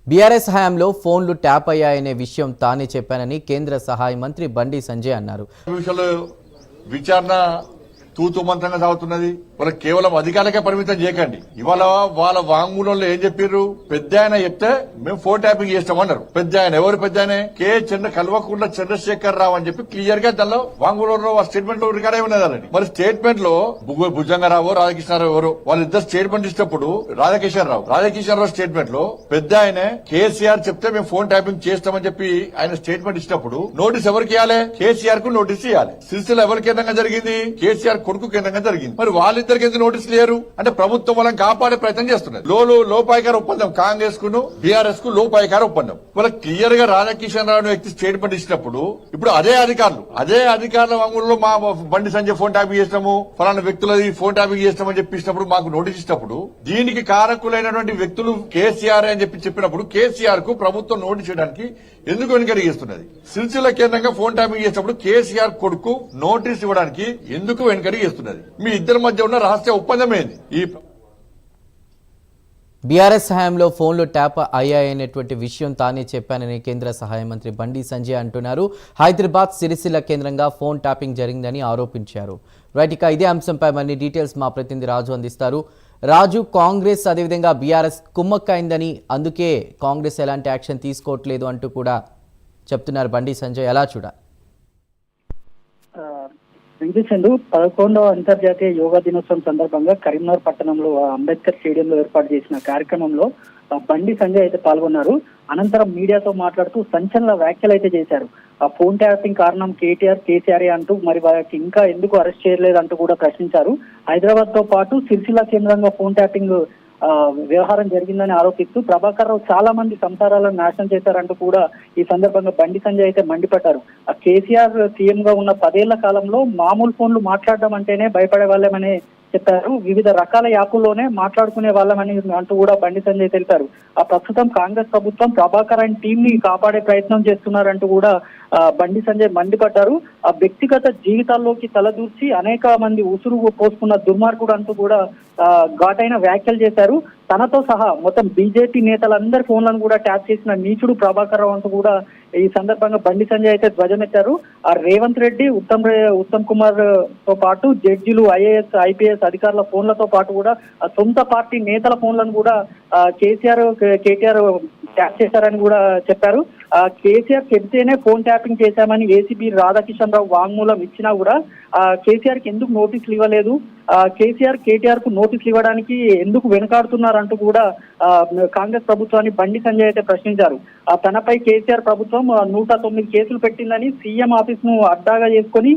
BRS హయాంలో ఫోన్లు tap అయ్యాయనే విషయం తానే చెప్పానని కేంద్ర సహాయ మంత్రి బండి సంజయ్ అన్నారు. విచారణ తూతు మంత్రంగా సాగుతున్నది. వాళ్ళకి కేవలం అధికారులకే పరిమితం చేయకండి. ఇవాళ వాళ్ళ వాంగ్మూలంలో ఏం చెప్పారు? పెద్ద ఆయన చెప్తే మేము ఫోన్ ట్యాపింగ్ చేస్తామన్నారు. పెద్ద ఆయన ఎవరు? పెద్ద ఆయన కల్వకుంట్ల చంద్రశేఖర్ రావు అని చెప్పి క్లియర్ గా దానిలో వాంగ్మూలంలో స్టేట్మెంట్ లో రికార్డ్ అయి ఉన్నదండి. మరి స్టేట్మెంట్ లో భుజంగరావు రాధాకృష్ణరావు ఎవరు వాళ్ళిద్దరు స్టేట్మెంట్ ఇచ్చినప్పుడు రాధాకిషన్ రావు స్టేట్మెంట్ లో పెద్ద ఆయన కేసీఆర్ చెప్తే మేము ఫోన్ ట్యాపింగ్ చేస్తామని చెప్పి ఆయన స్టేట్మెంట్ ఇచ్చినప్పుడు నోటీస్ ఎవరికి ఇవ్వాలి? కేసీఆర్ కు నోటీస్ ఇవ్వాలి. సిరిసిల్ల ఎవరి కేంద్రంగా జరిగింది? కేసీఆర్ కొడుకు కేంద్రంగా జరిగింది. మరి వాళ్ళిద్దరికి ఎందుకు నోటీస్ లేరు అంటే ప్రభుత్వం వాళ్ళని కాపాడే ప్రయత్నం చేస్తున్నారు. లోపాయికార ఒప్పందం కాంగ్రెస్ కు బీఆర్ఎస్ కు లోపాయికార ఒప్పందం. వాళ్ళకి క్లియర్ గా రాధాకిషన్ రావు వ్యక్తి స్టేట్మెంట్ ఇచ్చినప్పుడు ఇప్పుడు అదే అధికారుల వాంగ్మూలంలో మా బండి సంజయ్ ఫోన్ ట్యాపింగ్ చేసినాము, ఫలానా వ్యక్తులది ఫోన్ ట్యాపింగ్ చేస్తామని చెప్పినప్పుడు మాకు నోటీస్ ఇచ్చినప్పుడు దీనికి కారకులైనటువంటి వ్యక్తులు కేసీఆర్ అని చెప్పినప్పుడు కేసీఆర్ కు ప్రభుత్వం నోటీస్ చేయడానికి ఎందుకు వెనుకడిగిస్తున్నది? సిరిసిల్ల కేంద్రంగా ఫోన్ ట్యాపింగ్ చేసినప్పుడు కేసీఆర్ కొడుకు నోటీస్ ఇవ్వడానికి ఎందుకు వెనుకడిగిస్తున్నది? మీ ఇద్దరి మధ్య ఉన్న రహస్య ఒప్పందం ఏంది? ఈ బీఆర్ఎస్ హయాంలో ఫోన్లు ట్యాప్ అయ్యాయనేటువంటి విషయం తానే చెప్పానని కేంద్ర సహాయ మంత్రి బండి సంజయ్ అంటున్నారు. హైదరాబాద్ సిరిసిల్ల కేంద్రంగా ఫోన్ ట్యాపింగ్ జరిగిందని ఆరోపించారు. రైట్, ఇక ఇదే అంశంపై మరిన్ని డీటెయిల్స్ మా ప్రతినిధి రాజు అందిస్తారు. రాజు, కాంగ్రెస్ అదేవిధంగా బీఆర్ఎస్ కుమ్మక్కైందని, అందుకే కాంగ్రెస్ ఎలాంటి యాక్షన్ తీసుకోవట్లేదు అంటూ కూడా చెప్తున్నారు బండి సంజయ్. ఎలా చూడాలి? వెంకటేశ్వర్లు 11వ అంతర్జాతీయ యోగా దినోత్సవం సందర్భంగా కరీంనగర్ పట్టణంలో అంబేద్కర్ స్టేడియంలో ఏర్పాటు చేసిన కార్యక్రమంలో బండి సంజయ్ అయితే పాల్గొన్నారు. అనంతరం మీడియాతో మాట్లాడుతూ సంచలన వ్యాఖ్యలు అయితే చేశారు. ఆ ఫోన్ ట్యాపింగ్ కారణం కేసీఆర్ అంటూ మరి వారికి ఇంకా ఎందుకు అరెస్ట్ చేయలేదంటూ కూడా ప్రశ్నించారు. హైదరాబాద్ తో పాటు సిరిసిల్ల కేంద్రంగా ఫోన్ ట్యాపింగ్ వ్యవహారం జరిగిందని ఆరోపిస్తూ ప్రభాకర్ రావు చాలా మంది సంసారాలను నాశనం చేశారంటూ కూడా ఈ సందర్భంగా బండి సంజయ్ అయితే మండిపడ్డారు. ఆ కేసీఆర్ సీఎం గా ఉన్న 10 ఏళ్ల కాలంలో మామూలు ఫోన్లు మాట్లాడడం అంటేనే భయపడే వాళ్ళమని చెప్పారు. వివిధ రకాల యాప్ల్లోనే మాట్లాడుకునే వాళ్ళమని అంటూ కూడా బండి సంజయ్ తెలిపారు. ఆ ప్రస్తుతం కాంగ్రెస్ ప్రభుత్వం ప్రభాకర్ అండ్ టీం ని కాపాడే ప్రయత్నం చేస్తున్నారంటూ కూడా బండి సంజయ్ మండిపడ్డారు. ఆ వ్యక్తిగత జీవితాల్లోకి తలదూర్చి అనేక మంది ఉసురు పోసుకున్న దుర్మార్గుడు అంటూ కూడా ఘాటైన వ్యాఖ్యలు చేశారు. తనతో సహా మొత్తం బీజేపీ నేతలందరి ఫోన్లను కూడా ట్యాప్ చేసిన నీచుడు ప్రభాకర్ రావు అంటూ కూడా ఈ సందర్భంగా బండి సంజయ్ అయితే ధ్వజమెత్తారు. ఆ రేవంత్ రెడ్డి, ఉత్తమ్ కుమార్ తో పాటు జడ్జిలు, ఐఏఎస్, ఐపీఎస్ అధికారుల ఫోన్లతో పాటు కూడా సొంత పార్టీ నేతల ఫోన్లను కూడా కేటీఆర్ ట్యాప్ చేశారని కూడా చెప్పారు. కేసీఆర్ చెబితేనే ఫోన్ ట్యాపింగ్ చేశామని ఏసీబీ రాధాకిషన్ రావు వాంగ్మూలం ఇచ్చినా కూడా కేసీఆర్ కి ఎందుకు నోటీసులు ఇవ్వలేదు, కేటీఆర్ కు నోటీసులు ఇవ్వడానికి ఎందుకు వెనుకాడుతున్నారంటూ కూడా కాంగ్రెస్ ప్రభుత్వాన్ని బండి సంజయ్ అయితే ప్రశ్నించారు. తనపై కేసీఆర్ ప్రభుత్వం 109 కేసులు పెట్టిందని, సీఎం ఆఫీస్ ను అడ్డాగా చేసుకొని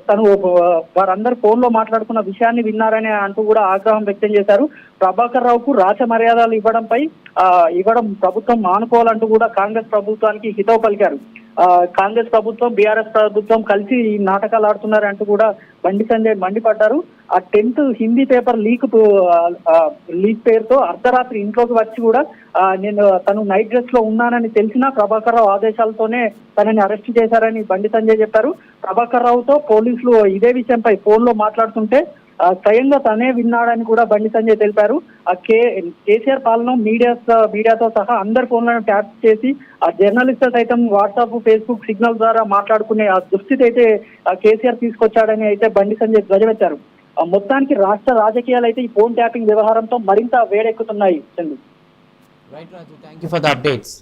తను వారందరూ ఫోన్ లో మాట్లాడుకున్న విషయాన్ని విన్నారని అంటూ కూడా ఆగ్రహం వ్యక్తం చేశారు. ప్రభాకర్ రావుకు రాచ మర్యాదలు ఇవ్వడం ప్రభుత్వం మానుకోవాలంటూ కూడా కాంగ్రెస్ ప్రభుత్వానికి హితవు పలికారు. కాంగ్రెస్ ప్రభుత్వం, బీఆర్ఎస్ ప్రభుత్వం కలిసి ఈ నాటకాలు ఆడుతున్నారంటూ కూడా బండి సంజయ్ మండిపడ్డారు. ఆ 10th హిందీ పేపర్ లీక్ పేరుతో అర్ధరాత్రి ఇంట్లోకి వచ్చి కూడా తను నైట్ డ్రెస్ లో ఉన్నానని తెలిసినా ప్రభాకర్ రావు ఆదేశాలతోనే తనని అరెస్ట్ చేశారని బండి సంజయ్ చెప్పారు. ప్రభాకర్ రావుతో పోలీసులు ఇదే విషయంపై ఫోన్ లో మాట్లాడుతుంటే స్వయంగా తనే విన్నాడని కూడా బండి సంజయ్ తెలిపారు. కేసీఆర్ పాలన మీడియాతో సహా అందరి ఫోన్లను ట్యాప్ చేసి ఆ జర్నలిస్టులు సైతం వాట్సాప్, ఫేస్బుక్ సిగ్నల్ ద్వారా మాట్లాడుకునే ఆ దుస్థితి అయితే కేసీఆర్ తీసుకొచ్చాడని అయితే బండి సంజయ్ ధ్వజమెత్తారు. మొత్తానికి రాష్ట్ర రాజకీయాలు అయితే ఈ ఫోన్ ట్యాపింగ్ వ్యవహారంతో మరింత వేడెక్కుతున్నాయి. Right Raju, thank you for the updates.